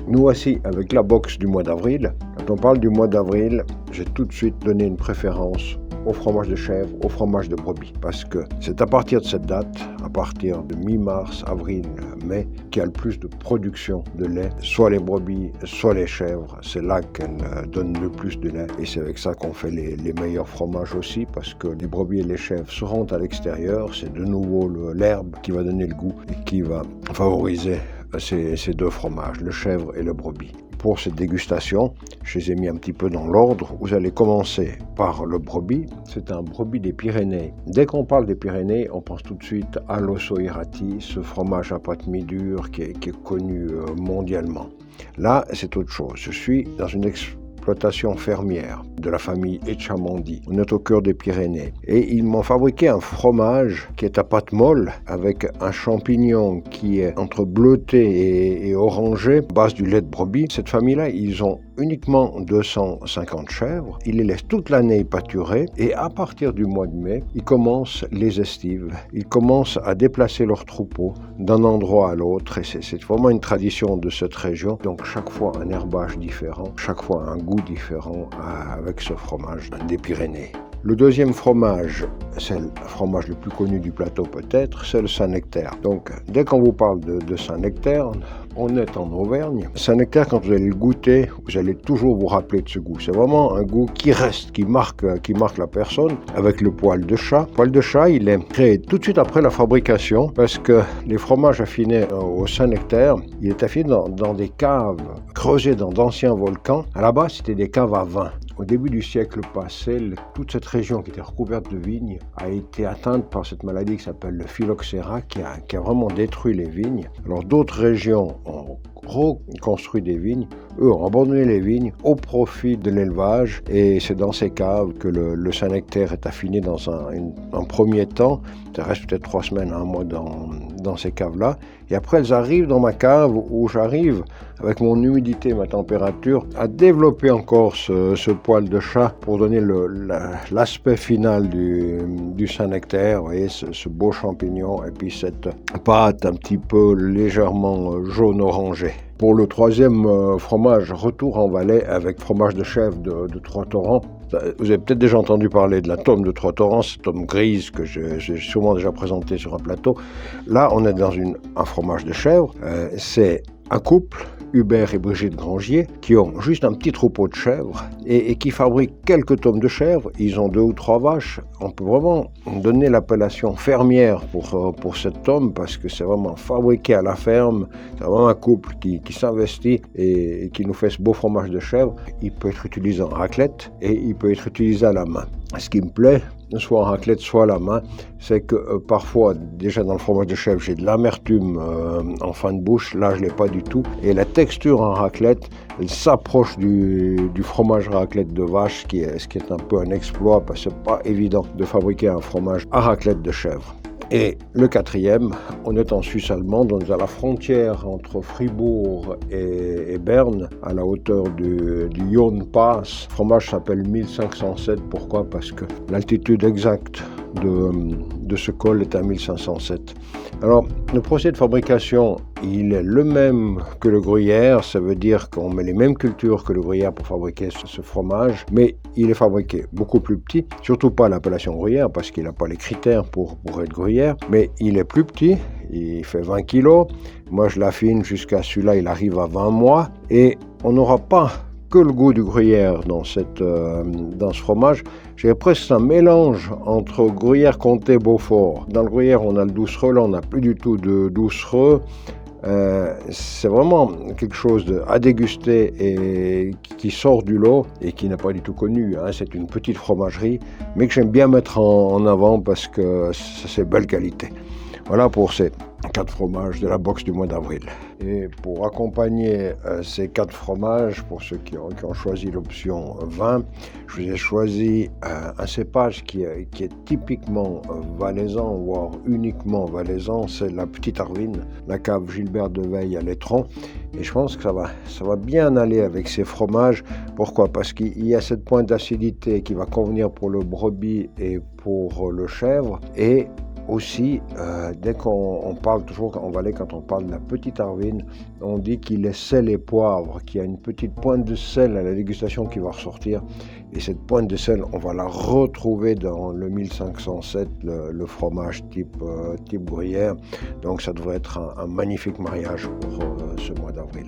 Nous voici avec la box du mois d'avril. Quand on parle du mois d'avril, j'ai tout de suite donné une préférence au fromage de chèvre, au fromage de brebis. Parce que c'est à partir de cette date, à partir de mi-mars, avril, mai, qu'il y a le plus de production de lait. Soit les brebis, soit les chèvres. C'est là qu'elles donnent le plus de lait. Et c'est avec ça qu'on fait les meilleurs fromages aussi. Parce que les brebis et les chèvres seront à l'extérieur. C'est de nouveau l'herbe qui va donner le goût et qui va favoriser ces deux fromages, le chèvre et le brebis. Pour cette dégustation, je les ai mis un petit peu dans l'ordre. Vous allez commencer par le brebis. C'est un brebis des Pyrénées. Dès qu'on parle des Pyrénées, on pense tout de suite à l'osso irati, ce fromage à pâte mi-dure qui est connu mondialement. Là, c'est autre chose. Je suis dans une exploitation fermière de la famille Etchamondi. On est au cœur des Pyrénées. Et ils m'ont fabriqué un fromage qui est à pâte molle avec un champignon qui est entre bleuté et orangé, base du lait de brebis. Cette famille-là, ils ont uniquement 250 chèvres. Ils les laissent toute l'année pâturer et à partir du mois de mai, ils commencent les estives. Ils commencent à déplacer leurs troupeaux d'un endroit à l'autre et c'est vraiment une tradition de cette région. Donc chaque fois un herbage différent, chaque fois un goût différent avec ce fromage des Pyrénées. Le deuxième fromage, c'est le fromage le plus connu du plateau peut-être, c'est le Saint-Nectaire. Donc dès qu'on vous parle de Saint-Nectaire, on est en Auvergne. Saint-Nectaire, quand vous allez le goûter, vous allez toujours vous rappeler de ce goût. C'est vraiment un goût qui reste, qui marque la personne avec le poil de chat. Le poil de chat, il est créé tout de suite après la fabrication parce que les fromages affinés au Saint-Nectaire, il est affiné dans des caves creusées dans d'anciens volcans. À la base, c'était des caves à vin. Au début du siècle passé, toute cette région qui était recouverte de vignes a été atteinte par cette maladie qui s'appelle le phylloxéra qui a vraiment détruit les vignes. Alors d'autres régions ont reconstruit des vignes, eux ont abandonné les vignes au profit de l'élevage et c'est dans ces caves que le Saint-Nectaire est affiné dans un premier temps. Ça reste peut-être 3 semaines, 1 mois dans ces caves-là. Et après, elles arrivent dans ma cave où j'arrive, avec mon humidité et ma température, à développer encore ce poil de chat pour donner l'aspect final du Saint-Nectaire. Vous voyez, ce beau champignon et puis cette pâte un petit peu légèrement jaune-orangé. Pour le troisième fromage, retour en Valais avec fromage de chèvre de Trois-Torrents. Vous avez peut-être déjà entendu parler de la tome de Trois-Torrents, cette tome grise que j'ai sûrement déjà présentée sur un plateau. Là, on est dans un fromage de chèvre. C'est un couple, Hubert et Brigitte Grangier, qui ont juste un petit troupeau de chèvres et qui fabriquent quelques tomes de chèvres. Ils ont 2 ou 3 vaches. On peut vraiment donner l'appellation fermière pour cette tome parce que c'est vraiment fabriqué à la ferme. C'est vraiment un couple qui s'investit et qui nous fait ce beau fromage de chèvre. Il peut être utilisé en raclette et il peut être utilisé à la main. Ce qui me plaît, soit en raclette, soit à la main, c'est que parfois, déjà dans le fromage de chèvre, j'ai de l'amertume en fin de bouche. Là, je ne l'ai pas du tout. Et la texture en raclette, elle s'approche du fromage raclette de vache, ce qui est un peu un exploit, parce que ce n'est pas évident de fabriquer un fromage à raclette de chèvre. Et le quatrième, on est en Suisse allemande, on est à la frontière entre Fribourg et Berne, à la hauteur du Jon Pass. Le fromage s'appelle 1507, pourquoi ? Parce que l'altitude exacte de ce col est à 1507. Alors, le procédé de fabrication, il est le même que le gruyère, ça veut dire qu'on met les mêmes cultures que le gruyère pour fabriquer ce fromage, mais il est fabriqué beaucoup plus petit, surtout pas l'appellation gruyère parce qu'il n'a pas les critères pour être gruyère, mais il est plus petit, il fait 20 kg, moi je l'affine jusqu'à celui-là, il arrive à 20 mois, et on n'aura pas que le goût du gruyère dans ce fromage. J'ai presque un mélange entre gruyère comté Beaufort. Dans le gruyère, on a le doucereux, là on n'a plus du tout de doucereux. C'est vraiment quelque chose à déguster et qui sort du lot et qui n'est pas du tout connu. C'est une petite fromagerie, mais que j'aime bien mettre en avant parce que c'est belle qualité. Voilà pour ces 4 fromages de la box du mois d'avril. Et pour accompagner ces 4 fromages, pour ceux qui ont choisi l'option vin, je vous ai choisi un cépage qui est typiquement valaisan, voire uniquement valaisan, c'est la Petite Arvine, la cave Gilbert de Veille à l'Étron. Et je pense que ça va bien aller avec ces fromages. Pourquoi ? Parce qu'il y a cette pointe d'acidité qui va convenir pour le brebis et pour le chèvre. Et Aussi, dès qu'on parle toujours en Valais, quand on parle de la petite Arvine, on dit qu'il est sel et poivre, qu'il y a une petite pointe de sel à la dégustation qui va ressortir. Et cette pointe de sel, on va la retrouver dans le 1507, le fromage type gruyère. Donc ça devrait être un magnifique mariage pour ce mois d'avril.